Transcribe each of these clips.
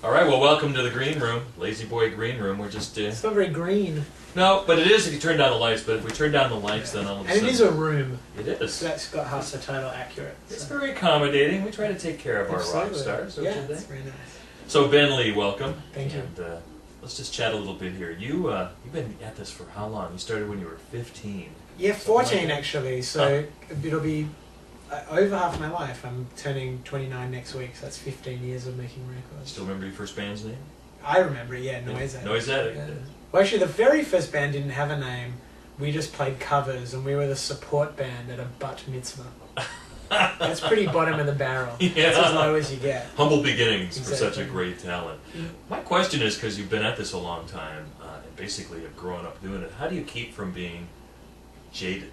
All right, well, welcome to the green room, Lazy Boy Green Room. We're just... It's not very green. No, but it is if you turn down the lights. But if we turn down the lights, then all of a sudden... And it is a room. It is. So that's got half the title accurate. It's very accommodating. We try to take care of our rock stars, don't you think? It's very nice. So, Ben Lee, welcome. Thank you. And let's just chat a little bit here. You've been at this for how long? You started when you were 15. Yeah, 14 like actually. So it'll be over half my life. I'm turning 29 next week, so that's 15 years of making records. Still remember your first band's name? I remember it, yeah, Noise Addict. Noise Addict. Yeah. Well, actually, the very first band didn't have a name. We just played covers, and we were the support band at a bat mitzvah. That's pretty bottom of the barrel. Yeah. That's as low as you get. Humble beginnings Exactly. for such a great talent. Yeah. My question is, because you've been at this a long time, and basically have grown up doing it, how do you keep from being jaded?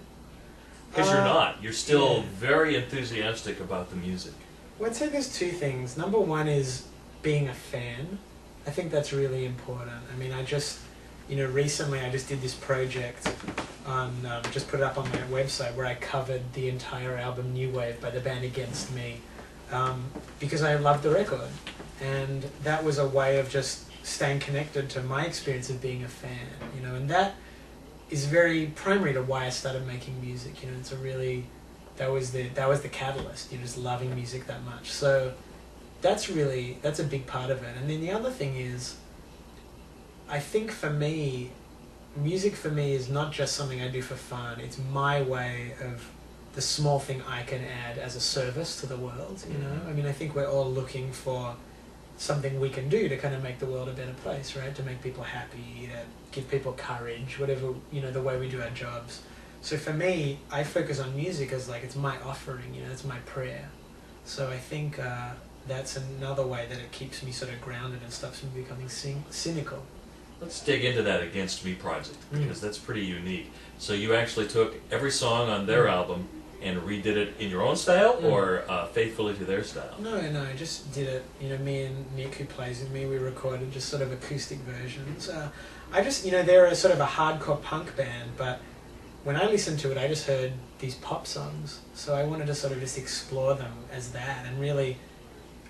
Because you're not. You're still very enthusiastic about the music. Well, I'd say there's two things. Number one is being a fan. I think that's really important. I mean, recently I just did this project on, just put it up on my website where I covered the entire album New Wave by the band Against Me, because I loved the record. And that was a way of just staying connected to my experience of being a fan, and that is very primary to why I started making music. It's that was the catalyst, just loving music that much. So that's a big part of it. And then the other thing is, I think for me, music for me is not just something I do for fun. It's my way of the small thing I can add as a service to the world, I mean, I think we're all looking for something we can do to kind of make the world a better place, right? To make people happy, to give people courage, whatever, the way we do our jobs. So for me, I focus on music as like, it's my offering, it's my prayer. So I think that's another way that it keeps me sort of grounded and stops me becoming cynical. Let's dig into that Against Me project, because that's pretty unique. So you actually took every song on their album and redid it in your own style, or faithfully to their style? No, I just did it. Me and Nick, who plays with me, we recorded just sort of acoustic versions. They're a sort of a hardcore punk band, but when I listened to it, I just heard these pop songs. So I wanted to sort of just explore them as that, and really,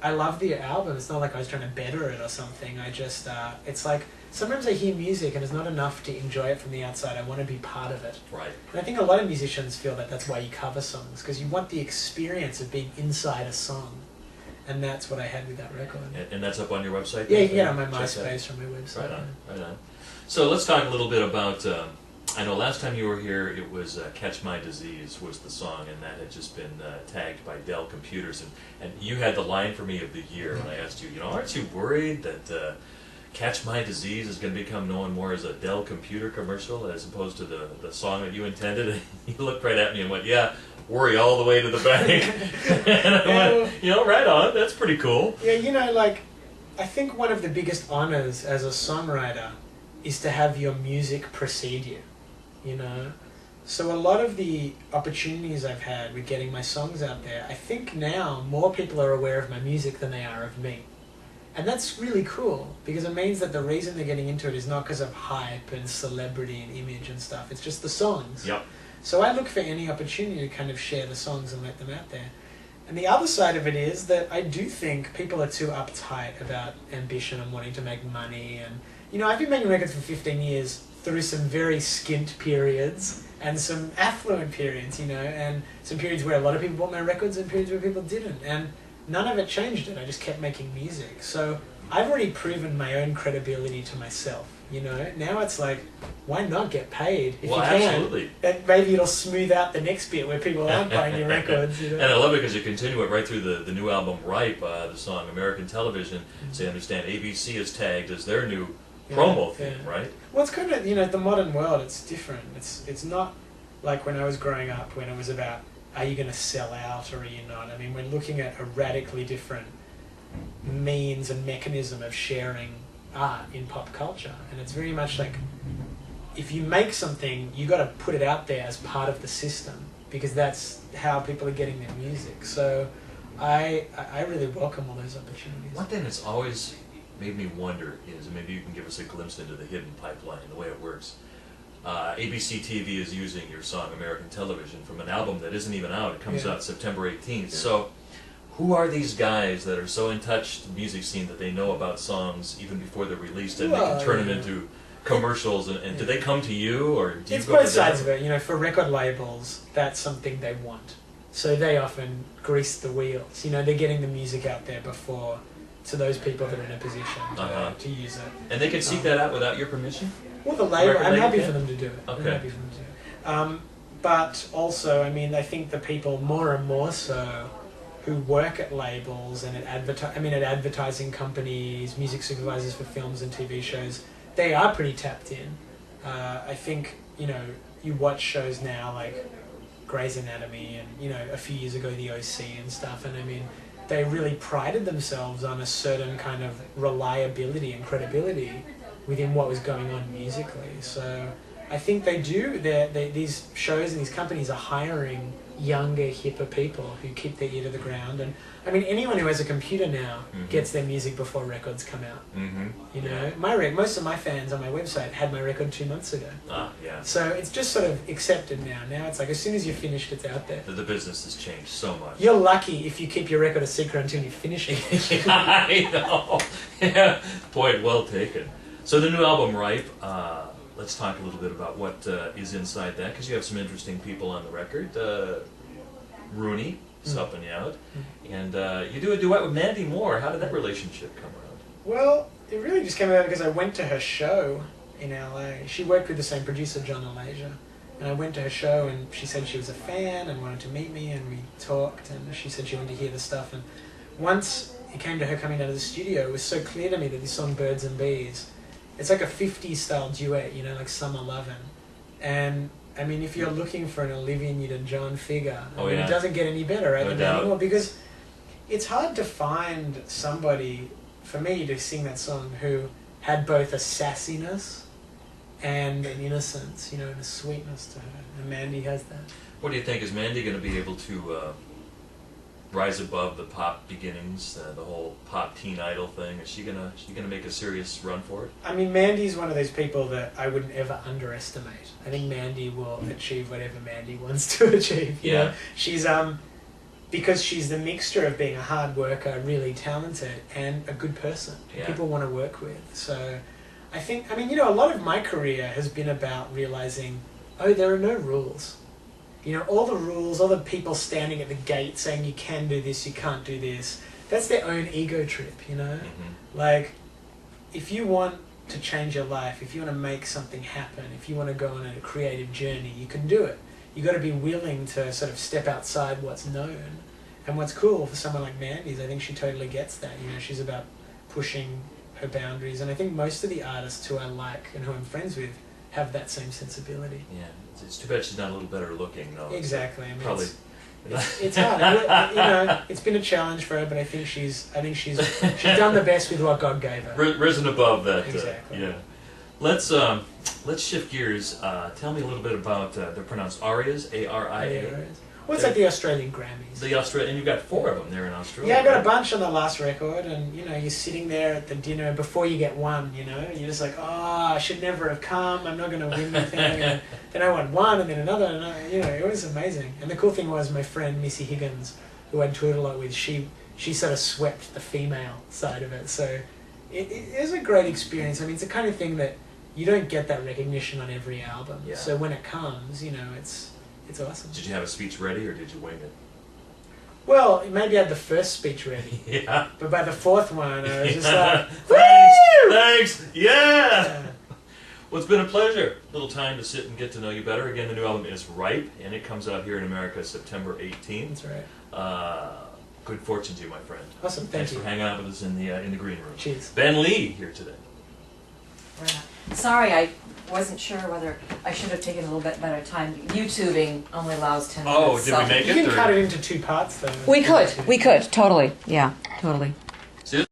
I love the album. It's not like I was trying to better it or something. I just, it's like, sometimes I hear music and it's not enough to enjoy it from the outside. I want to be part of it. Right. And I think a lot of musicians feel that that's why you cover songs, because you want the experience of being inside a song. And that's what I had with that record. And that's up on your website? Yeah, on my MySpace or my website. Right on. So let's talk a little bit about, I know last time you were here, it was Catch My Disease was the song, and that had just been tagged by Dell Computers. And you had the line for me of the year when I asked you, aren't you worried that Catch My Disease is going to become known more as a Dell computer commercial as opposed to the song that you intended? And you looked right at me and went, yeah, worry all the way to the bank. And I went, right on, that's pretty cool. Yeah, I think one of the biggest honors as a songwriter is to have your music precede you, So a lot of the opportunities I've had with getting my songs out there, I think now more people are aware of my music than they are of me. And that's really cool, because it means that the reason they're getting into it is not because of hype and celebrity and image and stuff. It's just the songs. Yep. So I look for any opportunity to kind of share the songs and let them out there. And the other side of it is that I do think people are too uptight about ambition and wanting to make money. And, I've been making records for 15 years through some very skint periods and some affluent periods, and some periods where a lot of people bought my records and periods where people didn't. And none of it changed it. I just kept making music. So I've already proven my own credibility to myself, Now it's like, why not get paid if you can? Absolutely. And maybe it'll smooth out the next bit where people aren't buying your records, And I love it because you continue it right through the new album, Ripe, the song American Television. So you understand ABC is tagged as their new promo theme, right? Well, it's kind of, the modern world, it's different. It's not like when I was growing up, when it was about, are you going to sell out or are you not? I mean, we're looking at a radically different means and mechanism of sharing art in pop culture. And it's very much like, if you make something, you got to put it out there as part of the system, because that's how people are getting their music. So I really welcome all those opportunities. One thing that's always made me wonder is, maybe you can give us a glimpse into the hidden pipeline, the way it works. ABC TV is using your song American Television from an album that isn't even out. It comes out September 18th. So who are these guys that are so in touch with the music scene that they know about songs even before they're released, and they can turn them into commercials, and do they come to you, or do you it's go to them? both sides of it. You know, for record labels, that's something they want. So they often grease the wheels. You know, they're getting the music out there before to those people that are in a position to use it. And they can seek that out without your permission? Well, the label, I'm happy for them to do it. Okay. I'm happy for them to do it. But also, I mean, I think the people more and more so who work at labels and at advertising companies, music supervisors for films and TV shows, they are pretty tapped in. I think, you know, you watch shows now like Grey's Anatomy and, you know, a few years ago the OC and stuff, and I mean, they really prided themselves on a certain kind of reliability and credibility within what was going on musically. So I think they do. These shows and these companies are hiring younger, hipper people who keep their ear to the ground. And I mean, anyone who has a computer now gets their music before records come out. You know, most of my fans on my website had my record 2 months ago. So it's just sort of accepted now. Now it's like as soon as you're finished, it's out there. The business has changed so much. You're lucky if you keep your record a secret until you finish it. I know. Yeah. Point well taken. So the new album, Ripe. Let's talk a little bit about what is inside that, because you have some interesting people on the record. Rooney is helping you out. And you do a duet with Mandy Moore. How did that relationship come around? Well, it really just came about because I went to her show in LA. She worked with the same producer, John Alasia. And I went to her show and she said she was a fan and wanted to meet me, and we talked, and she said she wanted to hear the stuff. And once it came to her coming out of the studio, it was so clear to me that this song, Birds and Bees, it's like a 50s style duet, you know, like Summer Lovin'. And I mean, if you're looking for an Olivia Newton-John figure, it doesn't get any better right than Mandy Moore, because it's hard to find somebody, for me, to sing that song who had both a sassiness and an innocence, you know, and a sweetness to her. And Mandy has that. What do you think? Is Mandy going to be able to rise above the pop beginnings, the whole pop teen idol thing? Is she gonna make a serious run for it? I mean, Mandy's one of those people that I wouldn't ever underestimate. I think Mandy will achieve whatever Mandy wants to achieve. You know? She's because she's the mixture of being a hard worker, really talented, and a good person people want to work with. So I think, I mean, you know, a lot of my career has been about realizing, oh, there are no rules. You know, all the rules, all the people standing at the gate saying you can do this, you can't do this, that's their own ego trip, you know? Like, if you want to change your life, if you want to make something happen, if you want to go on a creative journey, you can do it. You got to be willing to sort of step outside what's known. And what's cool for someone like Mandy is I think she totally gets that. You know, she's about pushing her boundaries. And I think most of the artists who I like and who I'm friends with have that same sensibility. Yeah. It's too bad she's not a little better looking, though. Exactly. I mean, probably. It's hard. You know, it's been a challenge for her, but I think she's done the best with what God gave her. Risen above that. Exactly. Yeah. Let's shift gears. Tell me a little bit about they're pronounced arias, A-R-I-A. Well, it's like the Australian Grammys. And you've got 4 of them there in Australia. Yeah, I got a bunch on the last record, and you know, you're sitting there at the dinner before you get one. You know, you're just like, oh, I should never have come. I'm not going to win anything. Then I won one, and then another, and you know, it was amazing. And the cool thing was, my friend Missy Higgins, who I'd toured a lot with, she sort of swept the female side of it. So it was a great experience. I mean, it's the kind of thing that you don't get that recognition on every album. Yeah. So when it comes, you know, it's awesome. Did you have a speech ready, or did you wing it? Well, maybe I had the first speech ready. Yeah. But by the 4th one, I was just like, Thanks! Yeah! Well, it's been a pleasure. A little time to sit and get to know you better. Again, the new album is Ripe, and it comes out here in America September 18th. That's right. Good fortune to you, my friend. Awesome, Thanks for hanging out with us in the green room. Cheers. Ben Lee here today. Sorry, I wasn't sure whether I should have taken a little bit better time. YouTubing only allows 10 minutes. Oh, did we make You it? can cut it into 2 parts, though. We could, totally. Yeah, totally.